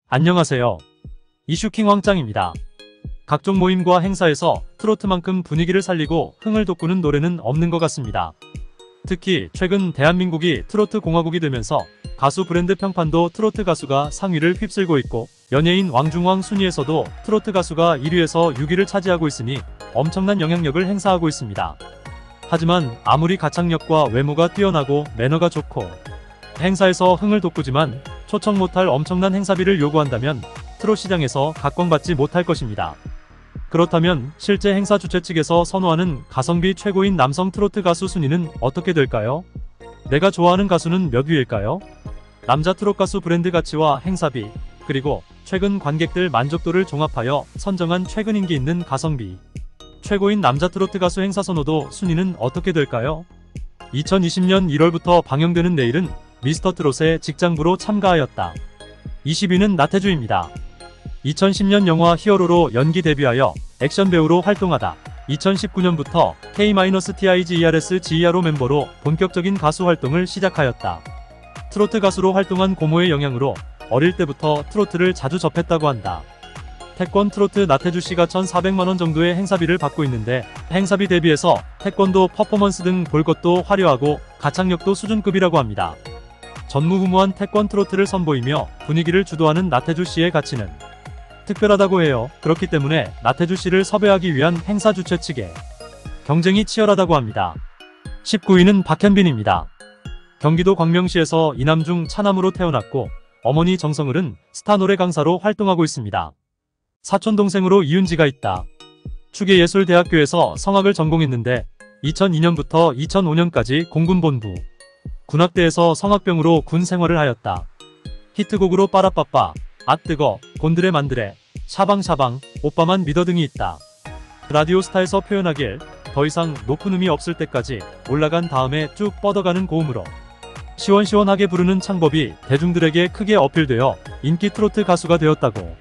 안녕하세요. 이슈킹 왕짱입니다. 각종 모임과 행사에서 트로트만큼 분위기를 살리고 흥을 돋구는 노래는 없는 것 같습니다. 특히 최근 대한민국이 트로트 공화국이 되면서 가수 브랜드 평판도 트로트 가수가 상위를 휩쓸고 있고, 연예인 왕중왕 순위에서도 트로트 가수가 1위에서 6위를 차지하고 있으니 엄청난 영향력을 행사하고 있습니다. 하지만 아무리 가창력과 외모가 뛰어나고 매너가 좋고 행사에서 흥을 돋구지만 초청 못할 엄청난 행사비를 요구한다면 트롯 시장에서 각광받지 못할 것입니다. 그렇다면 실제 행사 주최 측에서 선호하는 가성비 최고인 남성 트로트 가수 순위는 어떻게 될까요? 내가 좋아하는 가수는 몇 위일까요? 남자 트롯 가수 브랜드 가치와 행사비, 그리고 최근 관객들 만족도를 종합하여 선정한 최근 인기 있는 가성비 최고인 남자 트로트 가수 행사 선호도 순위는 어떻게 될까요? 2020년 1월부터 방영되는 내일은 미스터트롯에 직장부로 참가하였다. 20위는 나태주입니다. 2010년 영화 히어로로 연기 데뷔하여 액션 배우로 활동하다 2019년부터 K-TIGERS 멤버로 본격적인 가수 활동을 시작하였다. 트로트 가수로 활동한 고모의 영향으로 어릴 때부터 트로트를 자주 접했다고 한다. 태권 트로트 나태주씨가 1,400만원 정도의 행사비를 받고 있는데, 행사비 대비해서 태권도 퍼포먼스 등 볼 것도 화려하고 가창력도 수준급이라고 합니다. 전무후무한 태권 트로트를 선보이며 분위기를 주도하는 나태주씨의 가치는 특별하다고 해요. 그렇기 때문에 나태주씨를 섭외하기 위한 행사 주최 측에 경쟁이 치열하다고 합니다. 19위는 박현빈입니다. 경기도 광명시에서 이남중 차남으로 태어났고, 어머니 정성을은 스타 노래 강사로 활동하고 있습니다. 사촌동생으로 이윤지가 있다. 추계예술대학교에서 성악을 전공했는데 2002년부터 2005년까지 공군본부 군악대에서 성악병으로 군 생활을 하였다. 히트곡으로 빠라빠빠, 아뜨거, 곤드레 만드레, 샤방샤방, 오빠만 믿어 등이 있다. 라디오스타에서 표현하길 더 이상 높은 음이 없을 때까지 올라간 다음에 쭉 뻗어가는 고음으로 시원시원하게 부르는 창법이 대중들에게 크게 어필되어 인기 트로트 가수가 되었다고.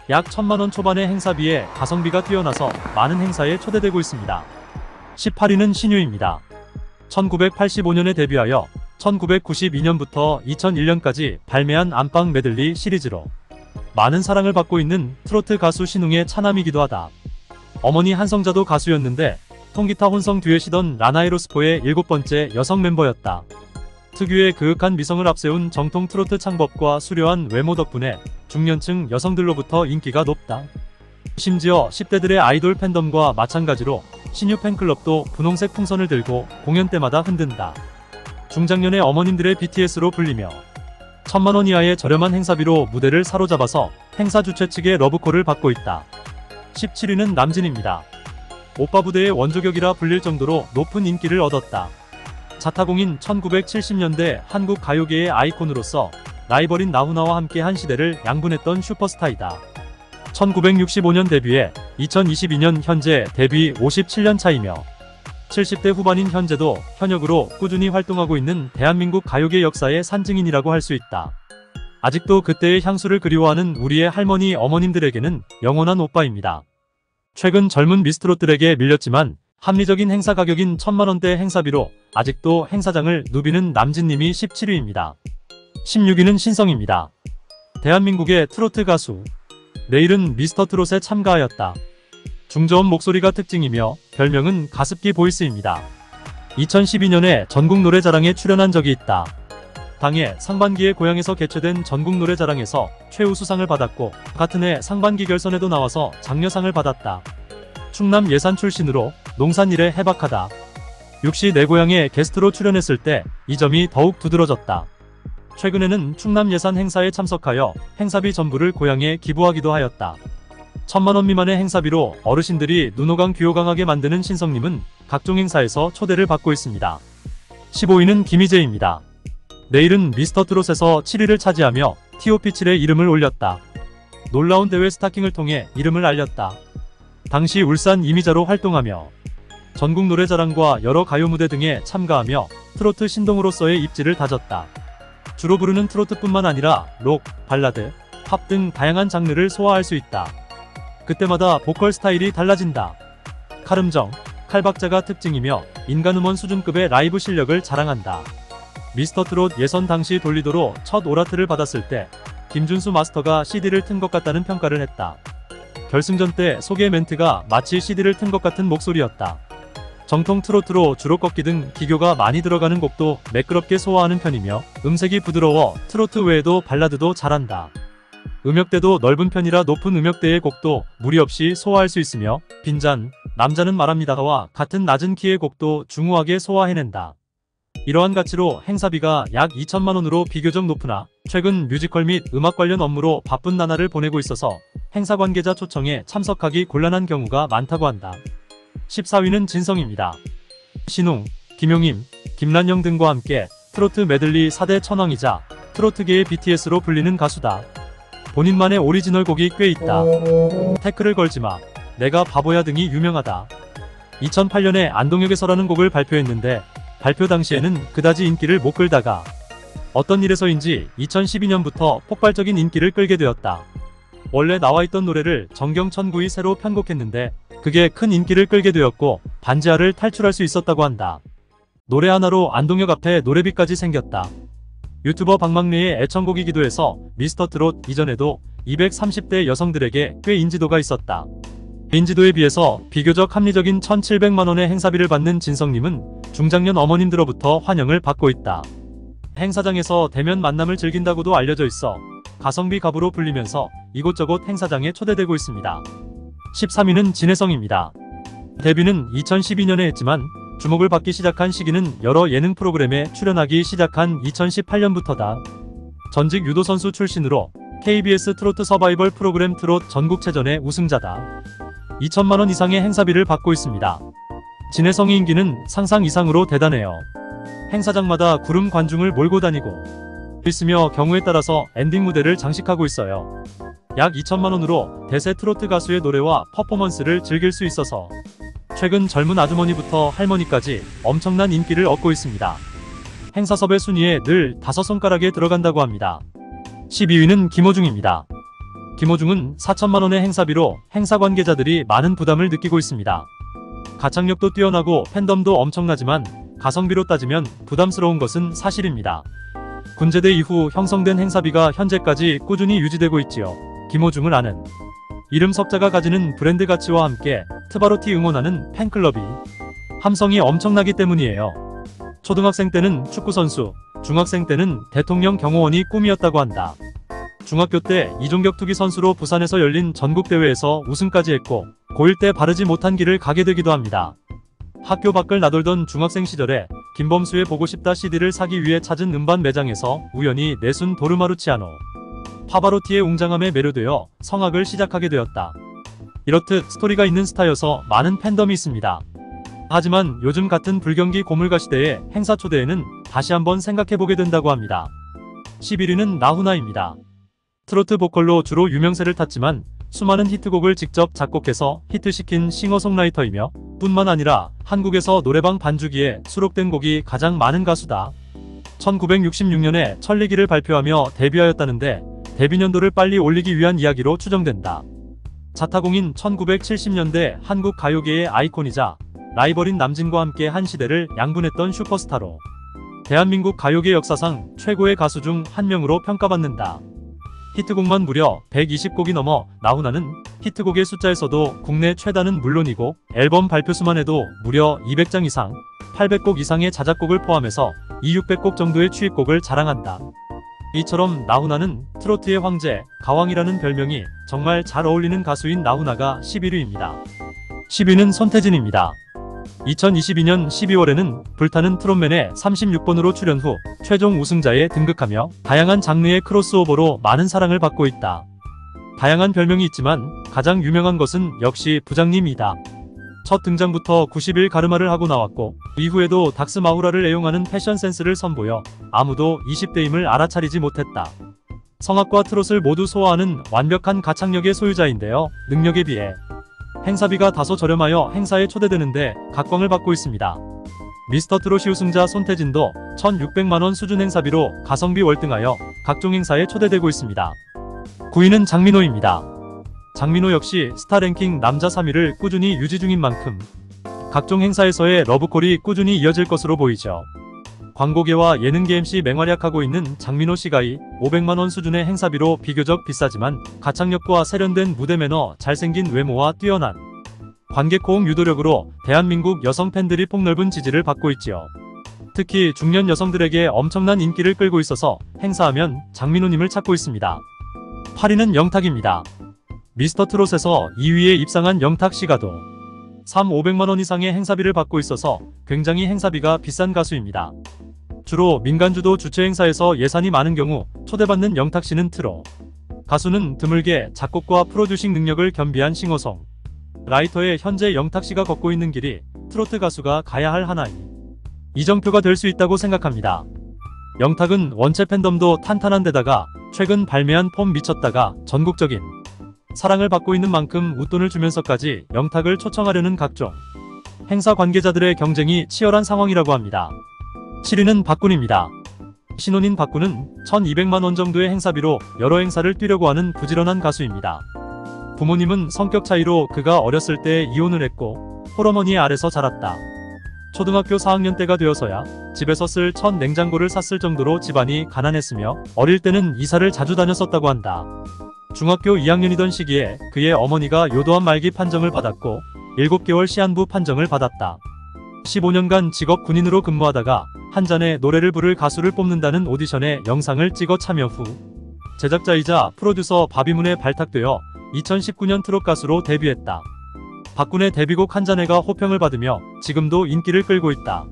약 1,000만원 초반의 행사비에 가성비가 뛰어나서 많은 행사에 초대되고 있습니다. 18위는 신유입니다. 1985년에 데뷔하여 1992년부터 2001년까지 발매한 안방 메들리 시리즈로 많은 사랑을 받고 있는 트로트 가수 신웅의 차남이기도 하다. 어머니 한성자도 가수였는데 통기타 혼성 듀엣이던 라나에로스포의 7번째 여성 멤버였다. 특유의 그윽한 미성을 앞세운 정통 트로트 창법과 수려한 외모 덕분에 중년층 여성들로부터 인기가 높다. 심지어 10대들의 아이돌 팬덤과 마찬가지로 신유 팬클럽도 분홍색 풍선을 들고 공연 때마다 흔든다. 중장년의 어머님들의 BTS로 불리며 1,000만원 이하의 저렴한 행사비로 무대를 사로잡아서 행사 주최 측의 러브콜을 받고 있다. 17위는 남진입니다. 오빠 부대의 원조격이라 불릴 정도로 높은 인기를 얻었다. 자타공인 1970년대 한국 가요계의 아이콘으로서 라이벌인 나훈아와 함께 한 시대를 양분했던 슈퍼스타이다. 1965년 데뷔해 2022년 현재 데뷔 57년 차이며 70대 후반인 현재도 현역으로 꾸준히 활동하고 있는 대한민국 가요계 역사의 산증인이라고 할 수 있다. 아직도 그때의 향수를 그리워하는 우리의 할머니 어머님들에게는 영원한 오빠입니다. 최근 젊은 미스트롯들에게 밀렸지만 합리적인 행사 가격인 1,000만원대 행사비로 아직도 행사장을 누비는 남진님이 17위입니다. 16위는 신성입니다. 대한민국의 트로트 가수. 내일은 미스터트롯에 참가하였다. 중저음 목소리가 특징이며 별명은 가습기 보이스입니다. 2012년에 전국노래자랑에 출연한 적이 있다. 당해 상반기에 고향에서 개최된 전국노래자랑에서 최우수상을 받았고, 같은 해 상반기 결선에도 나와서 장려상을 받았다. 충남 예산 출신으로 농산일에 해박하다. 육시 내 고향에 게스트로 출연했을 때 이 점이 더욱 두드러졌다. 최근에는 충남 예산 행사에 참석하여 행사비 전부를 고향에 기부하기도 하였다. 1,000만원 미만의 행사비로 어르신들이 눈호강 귀호강하게 만드는 신성님은 각종 행사에서 초대를 받고 있습니다. 15위는 김희재입니다. 내일은 미스터트롯에서 7위를 차지하며 TOP7의 이름을 올렸다. 놀라운 대회 스타킹을 통해 이름을 알렸다. 당시 울산 이미자로 활동하며 전국 노래자랑과 여러 가요 무대 등에 참가하며 트로트 신동으로서의 입지를 다졌다. 주로 부르는 트로트뿐만 아니라 록, 발라드, 팝 등 다양한 장르를 소화할 수 있다. 그때마다 보컬 스타일이 달라진다. 칼음정, 칼박자가 특징이며 인간음원 수준급의 라이브 실력을 자랑한다. 미스터트롯 예선 당시 돌리도로 첫 오라트를 받았을 때 김준수 마스터가 CD를 튼 것 같다는 평가를 했다. 결승전 때 소개 멘트가 마치 CD를 튼 것 같은 목소리였다. 정통 트로트로 주로 꺾기 등 기교가 많이 들어가는 곡도 매끄럽게 소화하는 편이며 음색이 부드러워 트로트 외에도 발라드도 잘한다. 음역대도 넓은 편이라 높은 음역대의 곡도 무리 없이 소화할 수 있으며 빈잔, 남자는 말합니다와 같은 낮은 키의 곡도 중후하게 소화해낸다. 이러한 가치로 행사비가 약 2천만 원으로 비교적 높으나 최근 뮤지컬 및 음악 관련 업무로 바쁜 나날을 보내고 있어서 행사 관계자 초청에 참석하기 곤란한 경우가 많다고 한다. 14위는 진성입니다. 신웅, 김용임, 김란영 등과 함께 트로트 메들리 4대 천왕이자 트로트계의 BTS로 불리는 가수다. 본인만의 오리지널 곡이 꽤 있다. 태클을 걸지마, 내가 바보야 등이 유명하다. 2008년에 안동역에서라는 곡을 발표했는데 발표 당시에는 그다지 인기를 못 끌다가 어떤 일에서인지 2012년부터 폭발적인 인기를 끌게 되었다. 원래 나와있던 노래를 정경천구이 새로 편곡했는데 그게 큰 인기를 끌게 되었고 반지하를 탈출할 수 있었다고 한다. 노래 하나로 안동역 앞에 노래비까지 생겼다. 유튜버 박막래의 애청곡이기도 해서 미스터트롯 이전에도 230대 여성들에게 꽤 인지도가 있었다. 인지도에 비해서 비교적 합리적인 1,700만원의 행사비를 받는 진성님은 중장년 어머님들로부터 환영을 받고 있다. 행사장에서 대면 만남을 즐긴다고도 알려져 있어 가성비 갑으로 불리면서 이곳저곳 행사장에 초대되고 있습니다. 13위는 진혜성입니다. 데뷔는 2012년에 했지만 주목을 받기 시작한 시기는 여러 예능 프로그램에 출연하기 시작한 2018년부터다. 전직 유도선수 출신으로 KBS 트로트 서바이벌 프로그램 트롯 전국체전의 우승자다. 2천만원 이상의 행사비를 받고 있습니다. 진혜성의 인기는 상상 이상으로 대단해요. 행사장마다 구름 관중을 몰고 다니고 있으며 경우에 따라서 엔딩 무대를 장식하고 있어요. 약 2천만원으로 대세 트로트 가수의 노래와 퍼포먼스를 즐길 수 있어서 최근 젊은 아주머니부터 할머니까지 엄청난 인기를 얻고 있습니다. 행사 섭외 순위에 늘 5손가락에 들어간다고 합니다. 12위는 김호중입니다. 김호중은 4천만원의 행사비로 행사 관계자들이 많은 부담을 느끼고 있습니다. 가창력도 뛰어나고 팬덤도 엄청나지만 가성비로 따지면 부담스러운 것은 사실입니다. 군제대 이후 형성된 행사비가 현재까지 꾸준히 유지되고 있지요. 김호중을 아는 이름 석자가 가지는 브랜드 가치와 함께 트바로티 응원하는 팬클럽이 함성이 엄청나기 때문이에요. 초등학생 때는 축구선수, 중학생 때는 대통령 경호원이 꿈이었다고 한다. 중학교 때 이종격 투기 선수로 부산에서 열린 전국대회에서 우승까지 했고 고1 때 바르지 못한 길을 가게 되기도 합니다. 학교 밖을 나돌던 중학생 시절에 김범수의 보고 싶다 CD를 사기 위해 찾은 음반 매장에서 우연히 내순 도르마루치아노 파바로티의 웅장함에 매료되어 성악을 시작하게 되었다. 이렇듯 스토리가 있는 스타여서 많은 팬덤이 있습니다. 하지만 요즘 같은 불경기 고물가 시대의 행사 초대에는 다시 한번 생각해보게 된다고 합니다. 11위는 나훈아입니다. 트로트 보컬로 주로 유명세를 탔지만 수많은 히트곡을 직접 작곡해서 히트시킨 싱어송라이터이며 뿐만 아니라 한국에서 노래방 반주기에 수록된 곡이 가장 많은 가수다. 1966년에 천리기를 발표하며 데뷔하였다는데 데뷔년도를 빨리 올리기 위한 이야기로 추정된다. 자타공인 1970년대 한국 가요계의 아이콘이자 라이벌인 남진과 함께 한 시대를 양분했던 슈퍼스타로 대한민국 가요계 역사상 최고의 가수 중 한 명으로 평가받는다. 히트곡만 무려 120곡이 넘어 나훈아는 히트곡의 숫자에서도 국내 최다는 물론이고 앨범 발표수만 해도 무려 200장 이상, 800곡 이상의 자작곡을 포함해서 2,600곡 정도의 취입곡을 자랑한다. 이처럼 나훈아는 트로트의 황제, 가왕이라는 별명이 정말 잘 어울리는 가수인 나훈아가 11위입니다. 10위는 손태진입니다. 2022년 12월에는 불타는 트롯맨에 36번으로 출연 후 최종 우승자에 등극하며 다양한 장르의 크로스오버로 많은 사랑을 받고 있다. 다양한 별명이 있지만 가장 유명한 것은 역시 부장님이다. 첫 등장부터 90일 가르마를 하고 나왔고 이후에도 닥스마후라를 애용하는 패션 센스를 선보여 아무도 20대임을 알아차리지 못했다. 성악과 트롯을 모두 소화하는 완벽한 가창력의 소유자인데요. 능력에 비해 행사비가 다소 저렴하여 행사에 초대되는데 각광을 받고 있습니다. 미스터트롯이 우승자 손태진도 1,600만원 수준 행사비로 가성비 월등하여 각종 행사에 초대되고 있습니다. 9위는 장민호입니다. 장민호 역시 스타랭킹 남자 3위를 꾸준히 유지 중인 만큼 각종 행사에서의 러브콜이 꾸준히 이어질 것으로 보이죠. 광고계와 예능계 MC 맹활약하고 있는 장민호 씨가이 500만원 수준의 행사비로 비교적 비싸지만 가창력과 세련된 무대 매너, 잘생긴 외모와 뛰어난 관객 호응 유도력으로 대한민국 여성 팬들이 폭넓은 지지를 받고 있지요. 특히 중년 여성들에게 엄청난 인기를 끌고 있어서 행사하면 장민호님을 찾고 있습니다. 8위는 영탁입니다. 미스터트롯에서 2위에 입상한 영탁 씨가도 500만원 이상의 행사비를 받고 있어서 굉장히 행사비가 비싼 가수입니다. 주로 민간주도 주최 행사에서 예산이 많은 경우 초대받는 영탁 씨는 트롯 가수는 드물게 작곡과 프로듀싱 능력을 겸비한 싱어송 라이터의 현재 영탁 씨가 걷고 있는 길이 트로트 가수가 가야 할 하나의 이정표가 될 수 있다고 생각합니다. 영탁은 원체 팬덤도 탄탄한 데다가 최근 발매한 폼 미쳤다가 전국적인 사랑을 받고 있는 만큼 웃돈을 주면서까지 영탁을 초청하려는 각종 행사 관계자들의 경쟁이 치열한 상황이라고 합니다. 7위는 박군입니다. 신혼인 박군은 1200만원 정도의 행사비로 여러 행사를 뛰려고 하는 부지런한 가수입니다. 부모님은 성격 차이로 그가 어렸을 때 이혼을 했고 홀어머니 아래서 자랐다. 초등학교 4학년 때가 되어서야 집에서 쓸 첫 냉장고를 샀을 정도로 집안이 가난했으며 어릴 때는 이사를 자주 다녔었다고 한다. 중학교 2학년이던 시기에 그의 어머니가 요도암 말기 판정을 받았고 7개월 시한부 판정을 받았다. 15년간 직업 군인으로 근무하다가 한 잔에 노래를 부를 가수를 뽑는다는 오디션에 영상을 찍어 참여 후 제작자이자 프로듀서 바비문에 발탁되어 2019년 트롯 가수로 데뷔했다. 박군의 데뷔곡 한 잔해가 호평을 받으며 지금도 인기를 끌고 있다.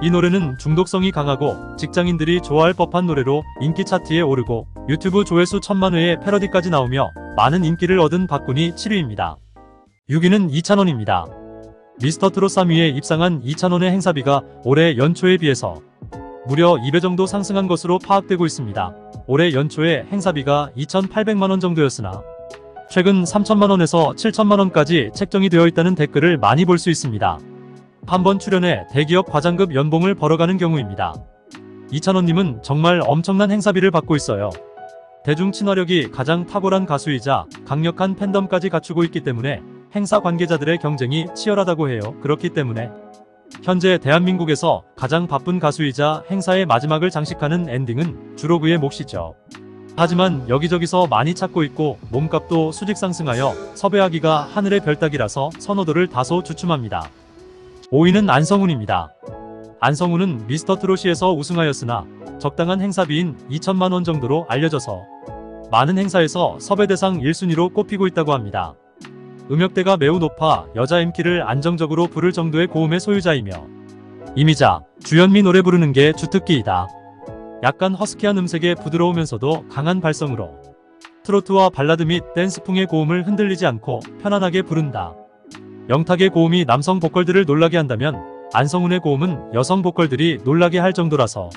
이 노래는 중독성이 강하고 직장인들이 좋아할 법한 노래로 인기 차트에 오르고 유튜브 조회수 1000만 회의 패러디까지 나오며 많은 인기를 얻은 박군이 7위입니다. 6위는 이찬원입니다. 미스터트롯 3위에 입상한 이찬원의 행사비가 올해 연초에 비해서 무려 2배 정도 상승한 것으로 파악되고 있습니다. 올해 연초에 행사비가 2,800만원 정도였으나 최근 3천만원에서 7천만원까지 책정이 되어 있다는 댓글을 많이 볼 수 있습니다. 한 번 출연에 대기업 과장급 연봉을 벌어가는 경우입니다. 이찬원님은 정말 엄청난 행사비를 받고 있어요. 대중 친화력이 가장 탁월한 가수이자 강력한 팬덤까지 갖추고 있기 때문에 행사 관계자들의 경쟁이 치열하다고 해요. 그렇기 때문에 현재 대한민국에서 가장 바쁜 가수이자 행사의 마지막을 장식하는 엔딩은 주로 그의 몫이죠. 하지만 여기저기서 많이 찾고 있고 몸값도 수직 상승하여 섭외하기가 하늘의 별따기라서 선호도를 다소 주춤합니다. 5위는 안성훈입니다. 안성훈은 미스터트롯시에서 우승하였으나 적당한 행사비인 2천만원 정도로 알려져서 많은 행사에서 섭외 대상 1순위로 꼽히고 있다고 합니다. 음역대가 매우 높아 여자 MK를 안정적으로 부를 정도의 고음의 소유자이며 이미자, 주현미 노래 부르는 게 주특기이다. 약간 허스키한 음색의 부드러우면서도 강한 발성으로 트로트와 발라드 및 댄스풍의 고음을 흔들리지 않고 편안하게 부른다. 영탁의 고음이 남성 보컬들을 놀라게 한다면 안성훈의 고음은 여성 보컬들이 놀라게 할 정도라서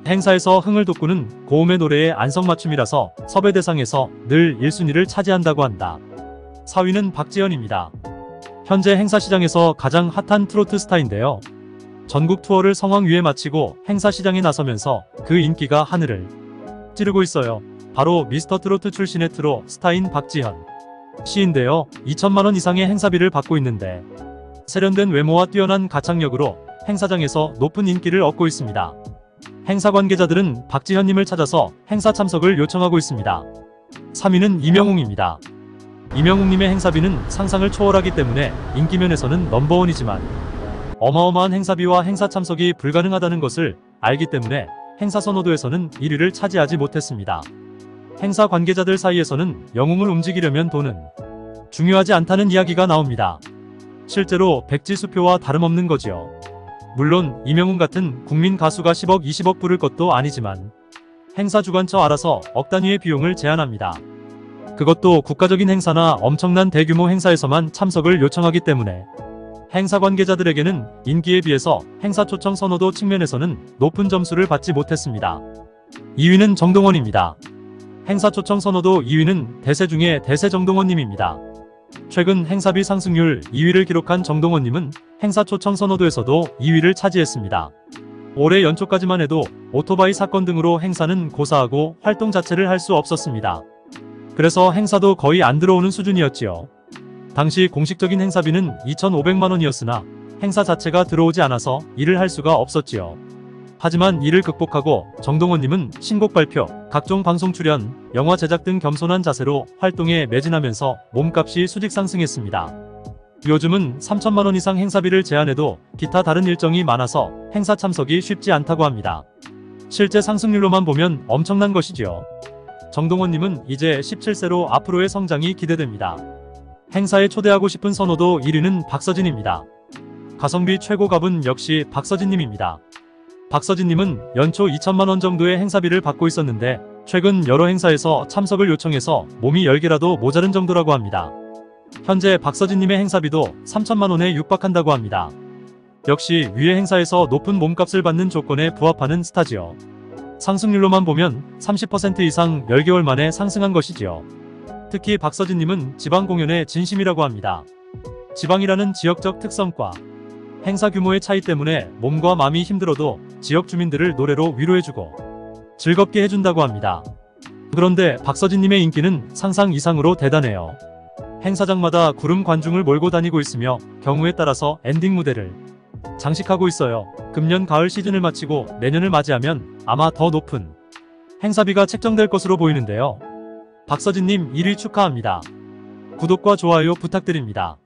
행사에서 흥을 돋구는 고음의 노래의 안성맞춤이라서 섭외 대상에서 늘 1순위를 차지한다고 한다. 4위는 박지현입니다. 현재 행사 시장에서 가장 핫한 트로트 스타인데요. 전국 투어를 성황리에 마치고 행사 시장에 나서면서 그 인기가 하늘을 찌르고 있어요. 바로 미스터트로트 출신의 트로 스타인 박지현 씨인데요. 2천만원 이상의 행사비를 받고 있는데 세련된 외모와 뛰어난 가창력으로 행사장에서 높은 인기를 얻고 있습니다. 행사 관계자들은 박지현님을 찾아서 행사 참석을 요청하고 있습니다. 3위는 이명웅입니다. 이명웅님의 행사비는 상상을 초월하기 때문에 인기면에서는 넘버원이지만 어마어마한 행사비와 행사 참석이 불가능하다는 것을 알기 때문에 행사 선호도에서는 1위를 차지하지 못했습니다. 행사 관계자들 사이에서는 영웅을 움직이려면 돈은 중요하지 않다는 이야기가 나옵니다. 실제로 백지수표와 다름없는 거지요. 물론 이명웅 같은 국민 가수가 10억 20억 부를 것도 아니지만 행사 주관처 알아서 억 단위의 비용을 제한합니다. 그것도 국가적인 행사나 엄청난 대규모 행사에서만 참석을 요청하기 때문에 행사 관계자들에게는 인기에 비해서 행사 초청 선호도 측면에서는 높은 점수를 받지 못했습니다. 2위는 정동원입니다. 행사 초청 선호도 2위는 대세 중에 대세 정동원님입니다. 최근 행사비 상승률 2위를 기록한 정동원님은 행사 초청 선호도에서도 2위를 차지했습니다. 올해 연초까지만 해도 오토바이 사건 등으로 행사는 고사하고 활동 자체를 할 수 없었습니다. 그래서 행사도 거의 안 들어오는 수준이었지요. 당시 공식적인 행사비는 2,500만원이었으나 행사 자체가 들어오지 않아서 일을 할 수가 없었지요. 하지만 이를 극복하고 정동원님은 신곡 발표, 각종 방송 출연, 영화 제작 등 겸손한 자세로 활동에 매진하면서 몸값이 수직 상승했습니다. 요즘은 3천만 원 이상 행사비를 제한해도 기타 다른 일정이 많아서 행사 참석이 쉽지 않다고 합니다. 실제 상승률로만 보면 엄청난 것이지요. 정동원님은 이제 17세로 앞으로의 성장이 기대됩니다. 행사에 초대하고 싶은 선호도 1위는 박서진입니다. 가성비 최고갑은 역시 박서진님입니다. 박서진님은 연초 2천만 원 정도의 행사비를 받고 있었는데 최근 여러 행사에서 참석을 요청해서 몸이 10개라도 모자른 정도라고 합니다. 현재 박서진님의 행사비도 3천만 원에 육박한다고 합니다. 역시 위의 행사에서 높은 몸값을 받는 조건에 부합하는 스타지요. 상승률로만 보면 30% 이상 10개월 만에 상승한 것이지요. 특히 박서진님은 지방 공연에 진심이라고 합니다. 지방이라는 지역적 특성과 행사 규모의 차이 때문에 몸과 마음이 힘들어도 지역 주민들을 노래로 위로해주고 즐겁게 해준다고 합니다. 그런데 박서진님의 인기는 상상 이상으로 대단해요. 행사장마다 구름 관중을 몰고 다니고 있으며 경우에 따라서 엔딩 무대를 장식하고 있어요. 금년 가을 시즌을 마치고 내년을 맞이하면 아마 더 높은 행사비가 책정될 것으로 보이는데요. 박서진님 1위 축하합니다. 구독과 좋아요 부탁드립니다.